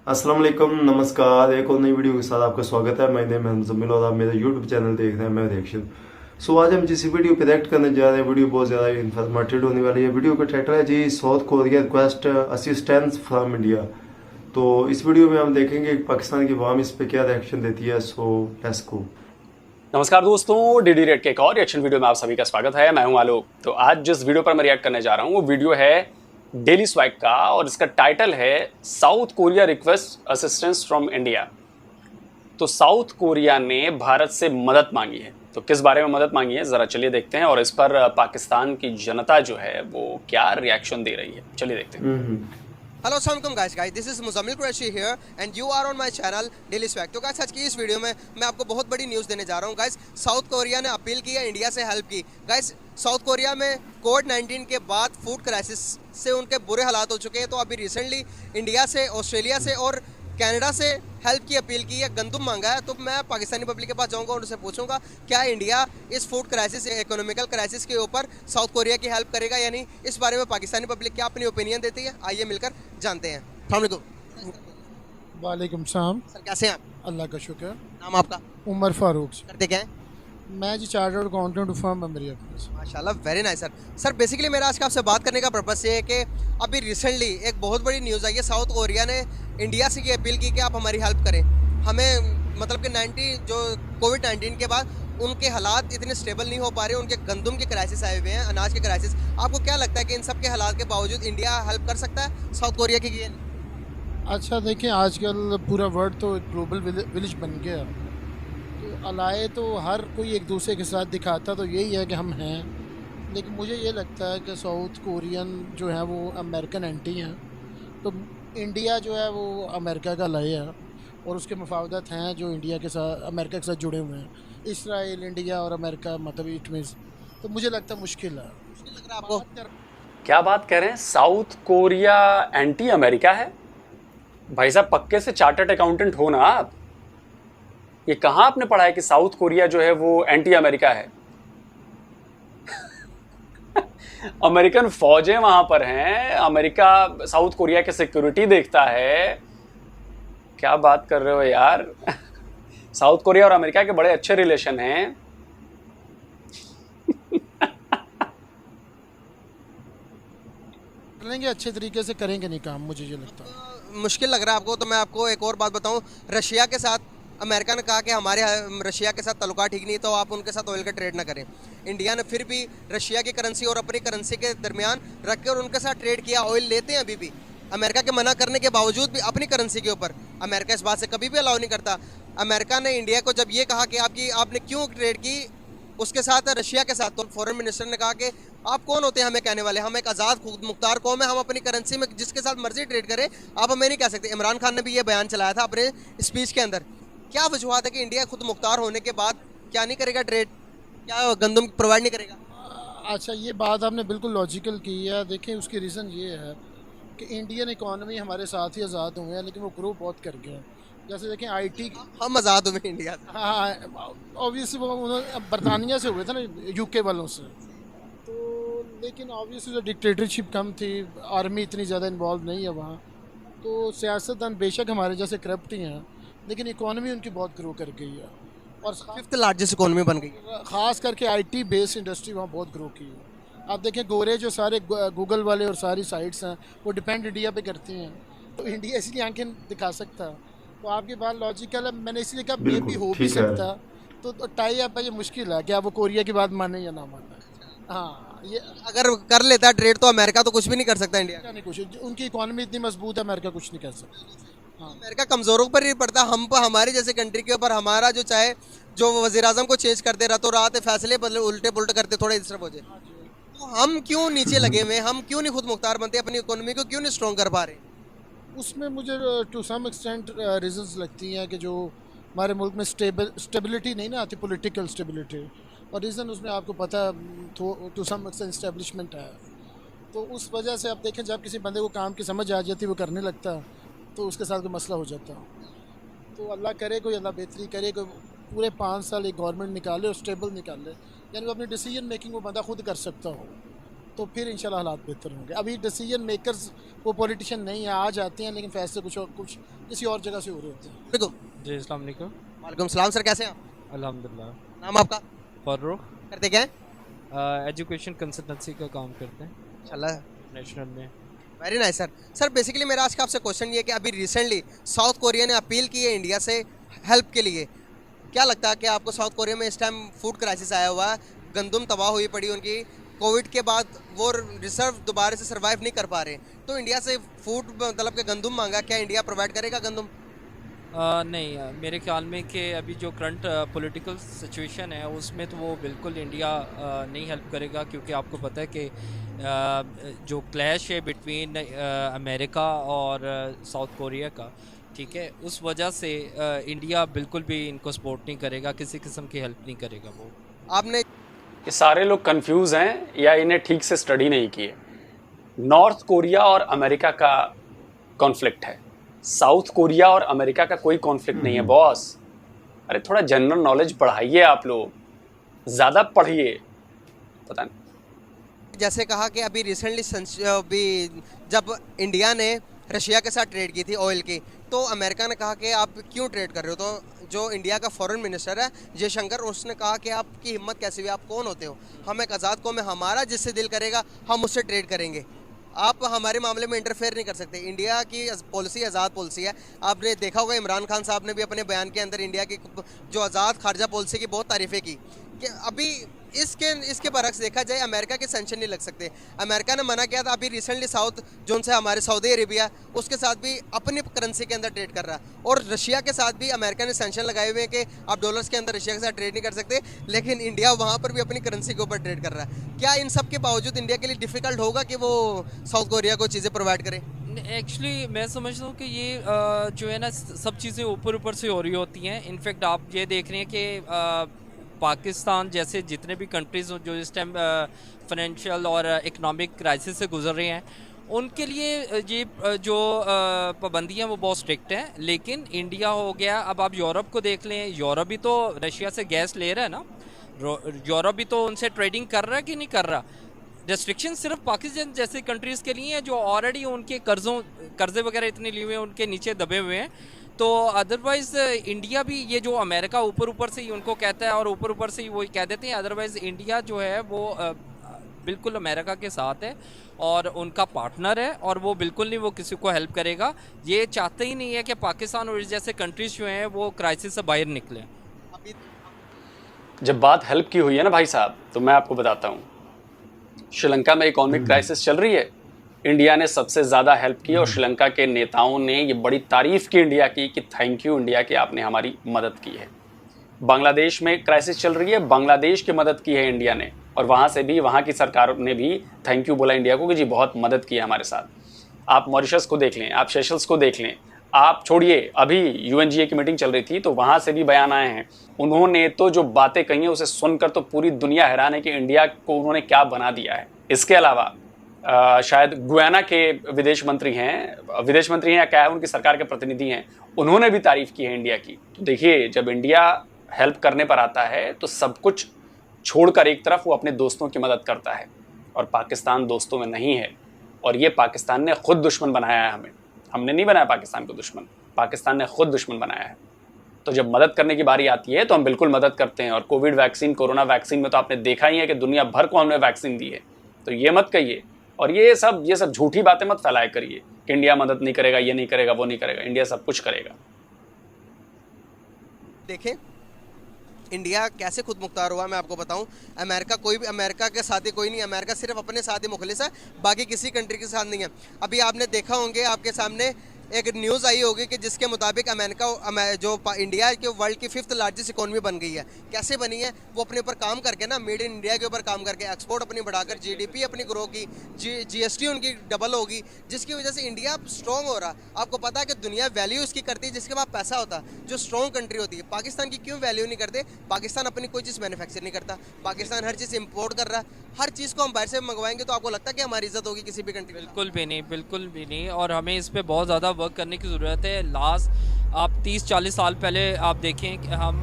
अस्सलाम वालेकुम, नमस्कार। एक और नई वीडियो के साथ आपका स्वागत है। मेरे नाम है मुजम्मिल और आप मेरा यूट्यूब चैनल देख रहे हैं, मैं दीक्षित। आज हम जिस वीडियो पे रिएक्ट करने जा रहे हैं, वीडियो बहुत ज़्यादा इन्फॉर्मेटिव होने वाली है। वीडियो का टाइटल है जी, South Korea request assistance from India. तो इस वीडियो में हम देखेंगे कि पाकिस्तान की अवाम इस पे क्या रिएक्शन देती है। Let's go. नमस्कार दोस्तों, डीडी रेड के एक और रिएक्शन वीडियो में आप सभी का स्वागत है। मैं हूं आलोक। तो आज जिस वीडियो पर मैं रिएक्ट करने जा रहा हूं वो वीडियो है डेली स्वैग का और इसका टाइटल है south Korea request assistance from India. तो साउथ कोरिया ने भारत से मदद मांगी है। तो किस बारे में मदद मांगी है जरा चलिए देखते हैं और इस पर पाकिस्तान की जनता जो है वो क्या रिएक्शन दे रही है, चलिए देखते हैं। हेलो अस्सलाम guys this is Muzammil Qureshi here and you are on my channel daily swag. तो गाइस आज की इस वीडियो में मैं आपको बहुत बड़ी न्यूज़ देने जा रहा हूँ। गाइस साउथ कोरिया ने अपील की है इंडिया से हेल्प की। गाइस साउथ कोरिया में कोविड-19 के बाद फूड क्राइसिस से उनके बुरे हालात हो चुके हैं। तो अभी रिसेंटली इंडिया से, ऑस्ट्रेलिया से और कनाडा से हेल्प की अपील की है, गंदम मांगा है। तो मैं पाकिस्तानी पब्लिक के पास जाऊंगा और उनसे पूछूंगा क्या इंडिया इस फूड क्राइसिस, इकोनॉमिकल क्राइसिस के ऊपर साउथ कोरिया की हेल्प करेगा या नहीं। इस बारे में पाकिस्तानी पब्लिक क्या अपनी ओपिनियन देती है, आइए मिलकर जानते हैं। वालेकुम सलाम। सर कैसे हैं आप? अल्लाह का शुक्र। नाम आपका? उमर फारूक। करते क्या हैं? मैं जी चार्टर्ड अकाउंटेंट फर्म मेमोरी। माशाल्लाह, very nice sir. Sir basically मेरा आज का आपसे बात करने का पर्पस ये है कि अभी रिसेंटली एक बहुत बड़ी न्यूज़ आई है, साउथ कोरिया ने इंडिया से ये अपील की कि आप हमारी हेल्प करें। हमें मतलब कि कोविड-19 के बाद उनके हालात इतने स्टेबल नहीं हो पा रहे, उनके गंदम के क्राइसिस आए हुए हैं, अनाज के क्राइसिस। आपको क्या लगता है कि इन सब के हालात के बावजूद इंडिया हेल्प कर सकता है साउथ कोरिया की? अच्छा देखिए, आजकल पूरा वर्ल्ड तो एक ग्लोबल विलेज बन गया। तो अलाए तो हर कोई एक दूसरे के साथ दिखाता तो यही है कि हम हैं, लेकिन मुझे ये लगता है कि साउथ कोरियन जो है वो अमेरिकन एंटी हैं। तो इंडिया जो है वो अमेरिका का अलाए है और उसके मुफावदत हैं जो इंडिया के साथ, अमेरिका के साथ जुड़े हुए हैं। इसराइल, इंडिया और अमेरिका, मतलब इट मीन्स, तो मुझे लगता है मुश्किल है। मुश्किल लग रहा है आपको? क्या बात कह रहे हैं, साउथ कोरिया एंटी अमेरिका है? भाई साहब पक्के से चार्टर्ड अकाउंटेंट हो ना आप? ये कहाँ आपने पढ़ा है कि साउथ कोरिया जो है वो एंटी अमेरिका है? अमेरिकन फौजें वहां पर हैं, अमेरिका साउथ कोरिया की सिक्योरिटी देखता है। क्या बात कर रहे हो यार? साउथ कोरिया और अमेरिका के बड़े अच्छे रिलेशन हैं। करेंगे, अच्छे तरीके से करेंगे नहीं काम, मुझे ये लगता है। मुश्किल लग रहा है आपको? तो मैं आपको एक और बात बताऊं, रशिया के साथ अमेरिका ने कहा कि हमारे रशिया के साथ ताल्लुकात ठीक नहीं, तो आप उनके साथ ऑयल का ट्रेड ना करें। इंडिया ने फिर भी रशिया की करेंसी और अपनी करेंसी के दरमियान रख के और उनके साथ ट्रेड किया, ऑयल लेते हैं अभी भी। अमेरिका के मना करने के बावजूद भी अपनी करेंसी के ऊपर अमेरिका इस बात से कभी भी अलाउ नहीं करता। अमेरिका ने इंडिया को जब ये कहा कि आपने क्यों ट्रेड की उसके साथ, रशिया के साथ, तो फॉरेन मिनिस्टर ने कहा कि आप कौन होते हैं हमें कहने वाले, हम एक आज़ाद खुद मुख्तार कौम है, हम अपनी करेंसी में जिसके साथ मर्जी ट्रेड करें, आप हमें नहीं कह सकते। इमरान खान ने भी ये बयान चलाया था अपने स्पीच के अंदर। क्या वजूहत है कि इंडिया खुद मुख्तार होने के बाद क्या नहीं करेगा ट्रेड, क्या गंदम प्रोवाइड नहीं करेगा? अच्छा, ये बात आपने बिल्कुल लॉजिकल की है। देखिए उसकी रीज़न ये है कि इंडियन इकॉनमी हमारे साथ ही आज़ाद हुए हैं, लेकिन वो ग्रो बहुत कर गए हैं। जैसे देखें आईटी, हम आज़ाद हुए इंडिया से। हाँ ऑब्वियसली वो उन्होंने बरतानिया से हुए थे ना, यूके वालों से। तो लेकिन ऑब्वियसली जो डिक्टेटरशिप कम थी, आर्मी इतनी ज़्यादा इन्वॉल्व नहीं है वहाँ, तो सियासतदान बेशक हमारे जैसे करप्ट ही हैं, लेकिन इकॉनमी उनकी बहुत ग्रो कर गई है और फिफ्थ लार्जेस्ट इकोनॉमी बन गई है। ख़ास करके आईटी बेस्ड इंडस्ट्री वहाँ बहुत ग्रो की है। आप देखें गोरे जो सारे गूगल वाले और सारी साइट्स हैं वो डिपेंड इंडिया पे करती हैं, तो इंडिया इसलिए आंखें दिखा सकता है। तो आपकी बात लॉजिकल है, मैंने इसलिए कहा मे भी हो भी सकता। तो टाई अप है, ये मुश्किल है कि आप वो कोरिया की बात माने या ना माने। हाँ, ये अगर कर लेता है ट्रेड तो अमेरिका तो कुछ भी नहीं कर सकता इंडिया। नहीं, कुछ उनकी इकॉनमी इतनी मजबूत है, अमेरिका कुछ नहीं कर सकता। हाँ, अमेरिका कमज़ोरों पर ही पड़ता, हम पर, हमारी जैसे कंट्री के ऊपर हमारा जो चाहे जो वज़ीर आज़म को चेंज कर दे, रातों रात फैसले बदले, उल्टे पुल्टे करते, थोड़े डिस्टर्ब हो जाए। तो हम क्यों नीचे लगे हुए, हम क्यों नहीं खुद मुख्तार बनते, अपनी इकोनॉमी को क्यों नहीं स्ट्रॉन्ग कर पा रहे? उसमें मुझे टू सम एक्सटेंट रीजंस लगती हैं कि जो हमारे मुल्क में स्टेबिलिटी नहीं ना आती, पॉलिटिकल स्टेबिलिटी, और रीज़न उसमें आपको पता टू सम एक्सटेंट इस्टेब्लिशमेंट है। तो उस वजह से आप देखें, जब किसी बंदे को काम की समझ आ जाती है, वो करने लगता है, तो उसके साथ कोई मसला हो जाता है। तो अल्लाह करे, कोई अल्लाह बेहतरी करे, कोई पूरे 5 साल एक गवर्नमेंट निकाले और स्टेबल निकाले, यानी वो अपनी डिसीजन मेकिंग वो बंदा खुद कर सकता हो। तो फिर इंशाल्लाह हालात बेहतर होंगे। अभी डिसीजन मेकर्स वो पॉलिटिशियन नहीं है, आ जाते हैं लेकिन फैसले कुछ किसी और जगह से हो रहे होते हैं। बिल्कुल। जी अस्सलाम वालेकुम। वालेकुम सलाम सर, कैसे हैं आप? अल्हम्दुलिल्लाह। नाम आपका? फर्रुख। करते क्या हैं? एजुकेशन कंसल्टेंसी का काम करते हैं इंशाल्लाह। नेशनल में। Very nice sir. Sir basically मेरा आज का आपसे क्वेश्चन ये है कि अभी रिसेंटली साउथ कोरिया ने अपील की है इंडिया से हेल्प के लिए। क्या लगता है कि आपको साउथ कोरिया में इस टाइम फूड क्राइसिस आया हुआ है, गंदम तबाह हुई पड़ी उनकी, कोविड के बाद वो रिजर्व दोबारा से सर्वाइव नहीं कर पा रहे, तो इंडिया से फूड मतलब के गंदम मांगा, क्या इंडिया प्रोवाइड करेगा गंदम? नहीं, मेरे ख्याल में कि अभी जो करंट पॉलिटिकल सिचुएशन है उसमें तो वो बिल्कुल इंडिया नहीं हेल्प करेगा, क्योंकि आपको पता है कि जो क्लैश है बिटवीन अमेरिका और साउथ कोरिया का, ठीक है, उस वजह से इंडिया बिल्कुल भी इनको सपोर्ट नहीं करेगा, किसी किस्म की हेल्प नहीं करेगा वो। आपने ये सारे लोग कंफ्यूज हैं या इन्हें ठीक से स्टडी नहीं किए। नॉर्थ कोरिया और अमेरिका का कॉन्फ्लिक्ट है, साउथ कोरिया और अमेरिका का कोई कॉन्फ्लिक्ट नहीं है बॉस। अरे थोड़ा जनरल नॉलेज बढ़ाइए आप लोग, ज़्यादा पढ़िए। पता नहीं, जैसे कहा कि अभी रिसेंटली अभी जब इंडिया ने रशिया के साथ ट्रेड की थी ऑयल की, तो अमेरिका ने कहा कि आप क्यों ट्रेड कर रहे हो, तो जो इंडिया का फॉरेन मिनिस्टर है जयशंकर, उसने कहा कि आपकी हिम्मत कैसी हुई, आप कौन होते हो, हम एक आज़ाद कौम है, हमारा जिससे दिल करेगा हम उससे ट्रेड करेंगे, आप हमारे मामले में इंटरफेयर नहीं कर सकते। इंडिया की पॉलिसी आज़ाद पॉलिसी है। आपने देखा होगा इमरान खान साहब ने भी अपने बयान के अंदर इंडिया की जो आज़ाद खारजा पॉलिसी की बहुत तारीफ़ें की कि अभी इसके बरक्स देखा जाए अमेरिका के सेंक्शन नहीं लग सकते। अमेरिका ने मना किया था, अभी रिसेंटली साउथ जोन से हमारे सऊदी अरेबिया उसके साथ भी अपनी करेंसी के अंदर ट्रेड कर रहा है, और रशिया के साथ भी अमेरिका ने सेंक्शन लगाए हुए हैं कि आप डॉलर्स के अंदर रशिया के साथ ट्रेड नहीं कर सकते, लेकिन इंडिया वहाँ पर भी अपनी करेंसी के ऊपर ट्रेड कर रहा है। क्या इन सब के बावजूद इंडिया के लिए डिफ़िकल्ट होगा कि वो साउथ कोरिया को चीज़ें प्रोवाइड करे? एक्चुअली मैं समझता हूँ कि ये जो है ना, सब चीज़ें ऊपर ऊपर से हो रही होती हैं। इनफैक्ट आप ये देख रहे हैं कि पाकिस्तान जैसे जितने भी कंट्रीज़ जो इस टाइम फाइनेंशियल और इकोनॉमिक क्राइसिस से गुजर रहे हैं, उनके लिए ये जो पाबंदियाँ वो बहुत स्ट्रिक्ट हैं। लेकिन इंडिया हो गया, अब आप यूरोप को देख लें, यूरोप भी तो रशिया से गैस ले रहा है ना, यूरोप भी तो उनसे ट्रेडिंग कर रहा है कि नहीं कर रहा। रेस्ट्रिक्शन सिर्फ पाकिस्तान जैसी कंट्रीज़ के लिए हैं जो ऑलरेडी उनके कर्जे वगैरह इतने लिए हुए हैं, उनके नीचे दबे हुए हैं। तो अदरवाइज़ इंडिया भी, ये जो अमेरिका ऊपर ऊपर से ही उनको कहता है और ऊपर ऊपर से ही वो कह देते हैं, अदरवाइज़ इंडिया जो है वो बिल्कुल अमेरिका के साथ है और उनका पार्टनर है, और वो बिल्कुल नहीं वो किसी को हेल्प करेगा। ये चाहते ही नहीं है कि पाकिस्तान और जैसे कंट्रीज़ जो हैं वो क्राइसिस से बाहर निकलें। जब बात हेल्प की हुई है ना भाई साहब, तो मैं आपको बताता हूँ, श्रीलंका में इकोनॉमिक क्राइसिस चल रही है, इंडिया ने सबसे ज़्यादा हेल्प की और श्रीलंका के नेताओं ने ये बड़ी तारीफ़ की इंडिया की कि थैंक यू इंडिया कि आपने हमारी मदद की है। बांग्लादेश में क्राइसिस चल रही है, बांग्लादेश की मदद की है इंडिया ने, और वहाँ से भी वहाँ की सरकार ने भी थैंक यू बोला इंडिया को कि जी बहुत मदद की है हमारे साथ। आप मॉरिशस को देख लें, आप सेशल्स को देख लें, आप छोड़िए, अभी UNGA की मीटिंग चल रही थी तो वहाँ से भी बयान आए हैं। उन्होंने तो जो बातें कही हैं उसे सुनकर तो पूरी दुनिया हैरान है कि इंडिया को उन्होंने क्या बना दिया है। इसके अलावा शायद गुयाना के विदेश मंत्री हैं या क्या है, उनकी सरकार के प्रतिनिधि हैं, उन्होंने भी तारीफ़ की है इंडिया की। तो देखिए, जब इंडिया हेल्प करने पर आता है तो सब कुछ छोड़कर एक तरफ वो अपने दोस्तों की मदद करता है, और पाकिस्तान दोस्तों में नहीं है, और ये पाकिस्तान ने खुद दुश्मन बनाया है हमें। हमने नहीं बनाया पाकिस्तान को दुश्मन, पाकिस्तान ने खुद दुश्मन बनाया है। तो जब मदद करने की बारी आती है तो हम बिल्कुल मदद करते हैं, और कोविड वैक्सीन, कोरोना वैक्सीन में तो आपने देखा ही है कि दुनिया भर को हमने वैक्सीन दी है। तो ये मत कहिए, और ये सब झूठी बातें मत फैलाया करिए कि इंडिया मदद नहीं करेगा, ये नहीं करेगा, वो नहीं करेगा। इंडिया सब कुछ करेगा। देखें इंडिया कैसे खुद मुख्तार हुआ, मैं आपको बताऊं, अमेरिका के साथ ही कोई नहीं, अमेरिका सिर्फ अपने साथ ही मुखलिस है, बाकी किसी कंट्री के साथ नहीं है। अभी आपने देखा होंगे, आपके सामने एक न्यूज़ आई होगी कि जिसके मुताबिक इंडिया के वर्ल्ड की 5th लार्जेस्ट इकोनॉमी बन गई है। कैसे बनी है? वो अपने ऊपर काम करके ना, मेड इन इंडिया के ऊपर काम करके, एक्सपोर्ट अपनी बढ़ाकर, GDP अपनी ग्रो की, GST उनकी डबल होगी, जिसकी वजह से इंडिया स्ट्रॉन्ग हो रहा। आपको पता है कि दुनिया वैल्यू इसकी करती है जिसके पास पैसा होता है, जो स्ट्रॉन्ग कंट्री होती है। पाकिस्तान की क्यों वैल्यू नहीं करते? पाकिस्तान अपनी कोई चीज़ मैन्युफैक्चर नहीं करता, पाकिस्तान हर चीज़ इम्पोर्ट कर रहा है। हर चीज़ को हम बाहर से मंगवाएंगे तो आपको लगता है कि हमारी इज्जत होगी किसी भी कंट्री में? बिल्कुल भी नहीं, बिल्कुल भी नहीं। और हमें इस पे बहुत ज़्यादा वर्क करने की ज़रूरत है। लास्ट आप 30-40 साल पहले आप देखें कि हम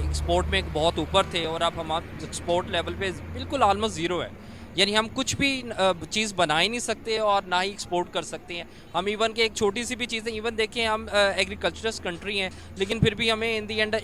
एक्सपोर्ट में बहुत ऊपर थे, और अब हम एक्सपोर्ट लेवल पे बिल्कुल ऑलमोस्ट ज़ीरो है। यानी हम कुछ भी चीज़ बना ही नहीं सकते और ना ही एक्सपोर्ट कर सकते हैं। हम इवन के एक छोटी सी भी चीज़ें, इवन देखें हम एग्रीकल्चरस कंट्री हैं, लेकिन फिर भी हमें इन दी एंड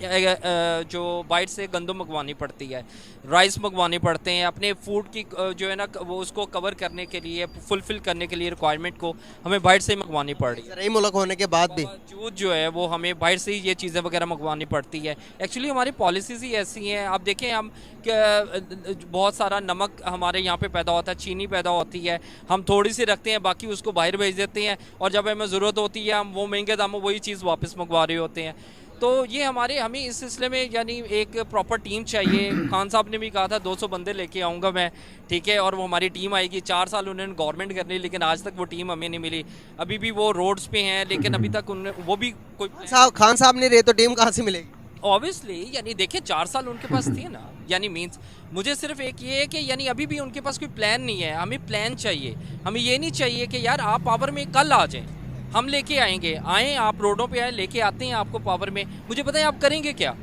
जो बाहर से गंदम मंगवानी पड़ती है, राइस मंगवाने पड़ते हैं अपने फूड की जो है ना वो उसको कवर करने के लिए, फुलफिल करने के लिए रिक्वायरमेंट को हमें बाहर से ही मंगवानी पड़ रही है। ज़रूरी मुल्क होने के बाद भी बावजूद जो है वो हमें बाहर से ही ये चीज़ें वगैरह मंगवानी पड़ती है। एक्चुअली हमारी पॉलिसीज़ ही ऐसी हैं। आप देखें हम बहुत सारा नमक हमारे यहाँ पे पैदा होता है, चीनी पैदा होती है, हम थोड़ी सी रखते हैं, बाकी उसको बाहर भेज देते हैं, और जब हमें ज़रूरत होती है हम वो महंगे दामों वही चीज़ वापस मंगवा रहे होते हैं। तो ये हमें इस सिलसिले में यानी एक प्रॉपर टीम चाहिए। खान साहब ने भी कहा था 200 बंदे लेके आऊँगा मैं, ठीक है, और वो हमारी टीम आएगी। 4 साल उन्होंने गवर्नमेंट करनी, लेकिन आज तक वो टीम हमें नहीं मिली। अभी भी वो रोड्स पे हैं, लेकिन अभी तक उन्हें वो भी कोई खान साहब नहीं रहे तो टीम कहाँ से मिलेगी? ऑब्वियसली यानी देखिए 4 साल उनके पास थे ना, यानी मीन्स मुझे सिर्फ एक ये है कि यानी अभी भी उनके पास कोई प्लान नहीं है। हमें प्लान चाहिए। हमें ये नहीं चाहिए कि यार आप पावर में कल आ जाएं, हम लेके आएंगे, आए आप रोडों पे आए, लेके आते हैं आपको पावर में, मुझे पता है आप करेंगे क्या,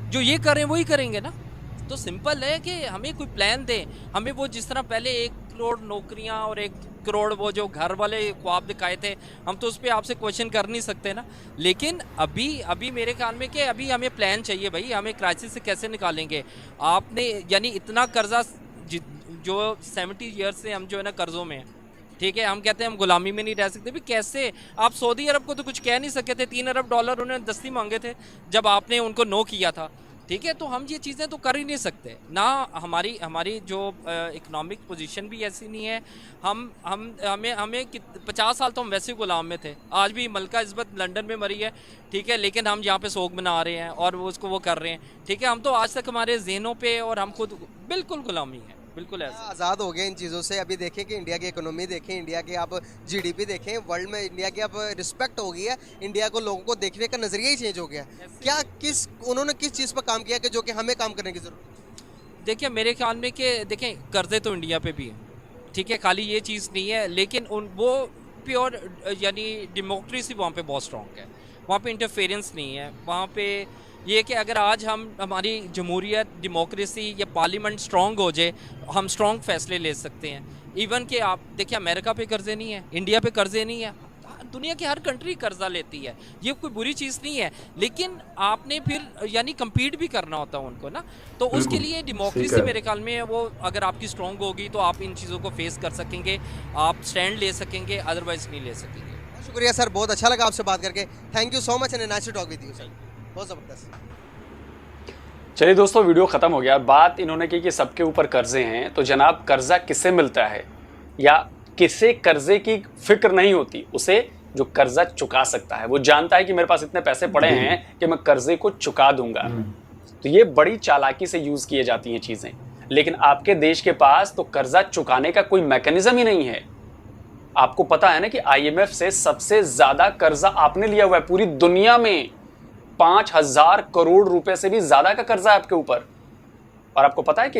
जो ये कर रहे हैं वही करेंगे ना। तो सिंपल है कि हमें कोई प्लान दें। हमें वो जिस तरह पहले 1 करोड़ नौकरियां और 1 करोड़ वो जो घर वाले ख्वाब दिखाए थे, हम तो उस पर आपसे क्वेश्चन कर नहीं सकते ना। लेकिन अभी मेरे ख्याल में कि अभी हमें प्लान चाहिए भाई, हमें क्राइसिस से कैसे निकालेंगे। आपने यानी इतना कर्जा जो 70 ईयर्स से हम जो है ना कर्जों में हैं, ठीक है, हम कहते हैं हम गुलामी में नहीं रह सकते भी। कैसे आप सऊदी अरब को तो कुछ कह नहीं सके थे, 3 अरब डॉलर उन्होंने दस्ती मांगे थे जब आपने उनको नो किया था, ठीक है। तो हम ये चीज़ें तो कर ही नहीं सकते ना। हमारी जो इकोनॉमिक पोजीशन भी ऐसी नहीं है। हमें 50 साल तो हम वैसे गुलाम में थे। आज भी मलका इज़्ज़त लंदन में मरी है, ठीक है, लेकिन हम यहाँ पे सोग मना रहे हैं और वो उसको वो कर रहे हैं, ठीक है। हम तो आज तक हमारे जहनों पे और हम खुद बिल्कुल गुलामी है, बिल्कुल ऐसा। आज़ाद हो गए इन चीज़ों से। अभी देखें कि इंडिया की इकोनॉमी देखें, इंडिया के आप जीडीपी देखें, वर्ल्ड में इंडिया की अब रिस्पेक्ट हो गई है। इंडिया को लोगों को देखने का नज़रिया ही चेंज हो गया। क्या उन्होंने किस चीज़ पर काम किया कि जो कि हमें काम करने की ज़रूरत? देखिए मेरे ख्याल में कि देखें कर्जे तो इंडिया पे भी है, ठीक है, खाली ये चीज़ नहीं है, लेकिन वो प्योर यानी डेमोक्रेसी वहाँ पे बहुत स्ट्रॉन्ग है। वहाँ पे इंटरफेरेंस नहीं है। वहाँ पे ये कि अगर आज हमारी जमहूरियत, डेमोक्रेसी या पार्लियामेंट स्ट्रॉन्ग हो जाए, हम स्ट्रॉन्ग फैसले ले सकते हैं। इवन कि आप देखिए अमेरिका पे कर्जे नहीं है, इंडिया पे कर्जे नहीं है, दुनिया की हर कंट्री कर्जा लेती है, ये कोई बुरी चीज़ नहीं है। लेकिन आपने फिर यानी कम्पीट भी करना होता है उनको ना, तो उसके लिए डेमोक्रेसी मेरे ख्याल में वो अगर आपकी स्ट्रॉन्ग होगी तो आप इन चीज़ों को फेस कर सकेंगे, आप स्टैंड ले सकेंगे, अदरवाइज नहीं ले सकेंगे। शुक्रिया सर, बहुत अच्छा लगा आपसे बात करके। Thank you so much and nice to talk with you sir, बहुत ज़बरदस्त। चलिए दोस्तों, वीडियो ख़त्म हो गया। बात इन्होंने की कि सबके ऊपर कर्जे हैं, तो जनाब कर्जा किससे मिलता है या किसे कर्जे की फिक्र नहीं होती, उसे जो कर्जा चुका सकता है वो जानता है कि मेरे पास इतने पैसे पड़े हैं कि मैं कर्जे को चुका दूंगा। तो ये बड़ी चालाकी से यूज़ किए जाती हैं चीज़ें। लेकिन आपके देश के पास तो कर्जा चुकाने का कोई मैकेनिज्म ही नहीं है। आपको पता है ना कि IMF से सबसे ज़्यादा कर्जा आपने लिया हुआ है पूरी दुनिया में। 5000 करोड़ रुपए से भी ज़्यादा का कर्जा है आपके ऊपर। और आपको पता है कि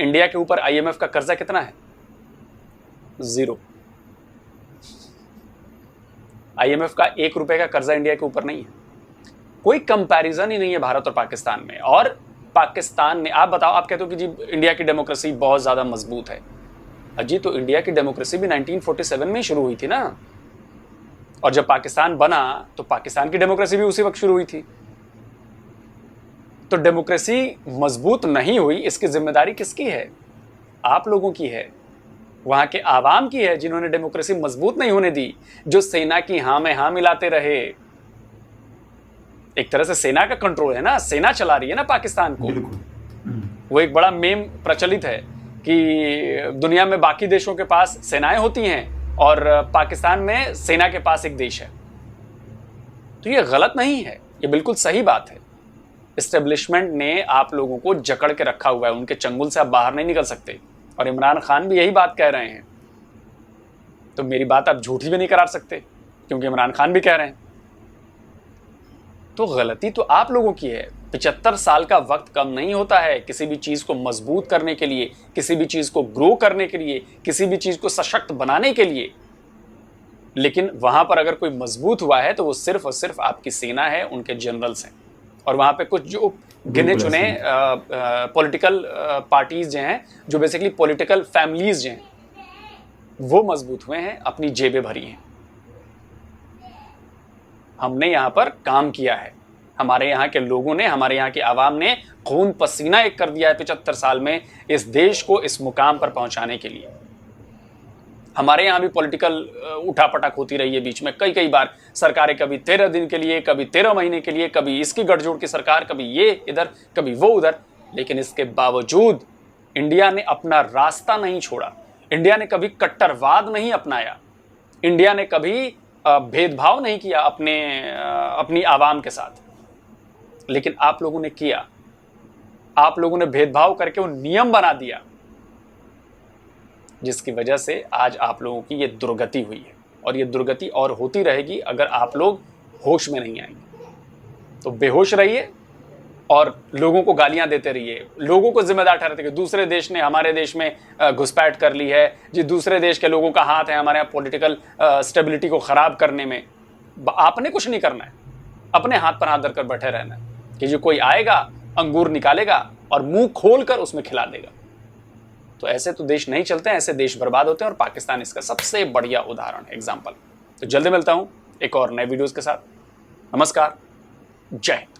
इंडिया के ऊपर IMF का कर्जा कितना है? 0। IMF का 1 रुपए का कर्जा इंडिया के ऊपर नहीं है। कोई कंपैरिजन ही नहीं है भारत और पाकिस्तान में। और पाकिस्तान ने, आप बताओ, आप कहते हो कि जी इंडिया की डेमोक्रेसी बहुत ज़्यादा मजबूत है। अजी तो इंडिया की डेमोक्रेसी भी 1947 में ही शुरू हुई थी ना। और जब पाकिस्तान बना तो पाकिस्तान की डेमोक्रेसी भी उसी वक्त शुरू हुई थी। तो डेमोक्रेसी मजबूत नहीं हुई, इसकी जिम्मेदारी किसकी है? आप लोगों की है, वहां के आवाम की है, जिन्होंने डेमोक्रेसी मजबूत नहीं होने दी, जो सेना की हाँ में हाँ मिलाते रहे। एक तरह से सेना का कंट्रोल है ना, सेना चला रही है ना पाकिस्तान को। वो एक बड़ा मेम प्रचलित है कि दुनिया में बाकी देशों के पास सेनाएं होती हैं और पाकिस्तान में सेना के पास एक देश है। तो ये गलत नहीं है, ये बिल्कुल सही बात है। एस्टेब्लिशमेंट ने आप लोगों को जकड़ के रखा हुआ है, उनके चंगुल से आप बाहर नहीं निकल सकते। और इमरान खान भी यही बात कह रहे हैं। तो मेरी बात आप झूठी भी नहीं करा सकते, क्योंकि इमरान खान भी कह रहे हैं। तो गलती तो आप लोगों की है। 75 साल का वक्त कम नहीं होता है किसी भी चीज़ को मजबूत करने के लिए, किसी भी चीज़ को ग्रो करने के लिए, किसी भी चीज़ को सशक्त बनाने के लिए। लेकिन वहां पर अगर कोई मजबूत हुआ है तो वो सिर्फ और सिर्फ आपकी सेना है, उनके जनरल्स हैं। और वहाँ पे कुछ जो गिने चुने पॉलिटिकल पार्टीज जो हैं, जो बेसिकली पॉलिटिकल फैमिलीज जो हैं, वो मजबूत हुए हैं, अपनी जेबें भरी हैं। हमने यहाँ पर काम किया है, हमारे यहाँ के लोगों ने, हमारे यहाँ की आवाम ने खून पसीना एक कर दिया है 75 साल में इस देश को इस मुकाम पर पहुंचाने के लिए। हमारे यहाँ भी पॉलिटिकल उठापटक होती रही है बीच में, कई बार सरकारें, कभी 13 दिन के लिए, कभी 13 महीने के लिए, कभी इसकी गठजोड़ की सरकार, कभी ये इधर, कभी वो उधर। लेकिन इसके बावजूद इंडिया ने अपना रास्ता नहीं छोड़ा, इंडिया ने कभी कट्टरवाद नहीं अपनाया, इंडिया ने कभी भेदभाव नहीं किया अपनी आवाम के साथ। लेकिन आप लोगों ने किया, आप लोगों ने भेदभाव करके वो नियम बना दिया, जिसकी वजह से आज आप लोगों की ये दुर्गति हुई है। और ये दुर्गति और होती रहेगी अगर आप लोग होश में नहीं आएंगे। तो बेहोश रहिए और लोगों को गालियां देते रहिए, लोगों को जिम्मेदार ठहराते रहिए। दूसरे देश ने हमारे देश में घुसपैठ कर ली है जी, दूसरे देश के लोगों का हाथ है हमारे यहाँ पॉलिटिकल स्टेबिलिटी को खराब करने में। आपने कुछ नहीं करना है, अपने हाथ पर हाथ धरकर बैठे रहना है कि जो कोई आएगा अंगूर निकालेगा और मुंह खोलकर उसमें खिला देगा। तो ऐसे तो देश नहीं चलते हैं, ऐसे देश बर्बाद होते हैं, और पाकिस्तान इसका सबसे बढ़िया उदाहरण है, एग्जाम्पल। तो जल्दी मिलता हूं एक और नए वीडियोस के साथ। नमस्कार, जय हिंद।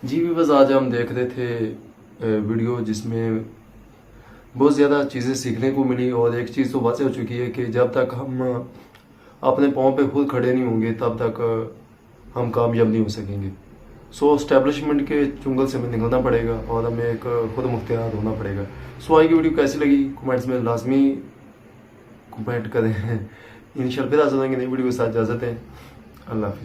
जी भी बस आज हम देख रहे थे वीडियो जिसमें बहुत ज़्यादा चीज़ें सीखने को मिली, और एक चीज़ तो वाज़ेह हो चुकी है कि जब तक हम अपने पाँव पे खुद खड़े नहीं होंगे तब तक हम कामयाब नहीं हो सकेंगे। सो एस्टेब्लिशमेंट के चुंगल से हमें निकलना पड़ेगा और हमें एक खुद मुख्तियार होना पड़ेगा। सो आज की वीडियो कैसी लगी कमेंट्स में लाजमी कमेंट करें। इंशाल्लाह फिर आ जाएंगे नई वीडियो के साथ। इजाज़त है, अल्लाह हाफिज़।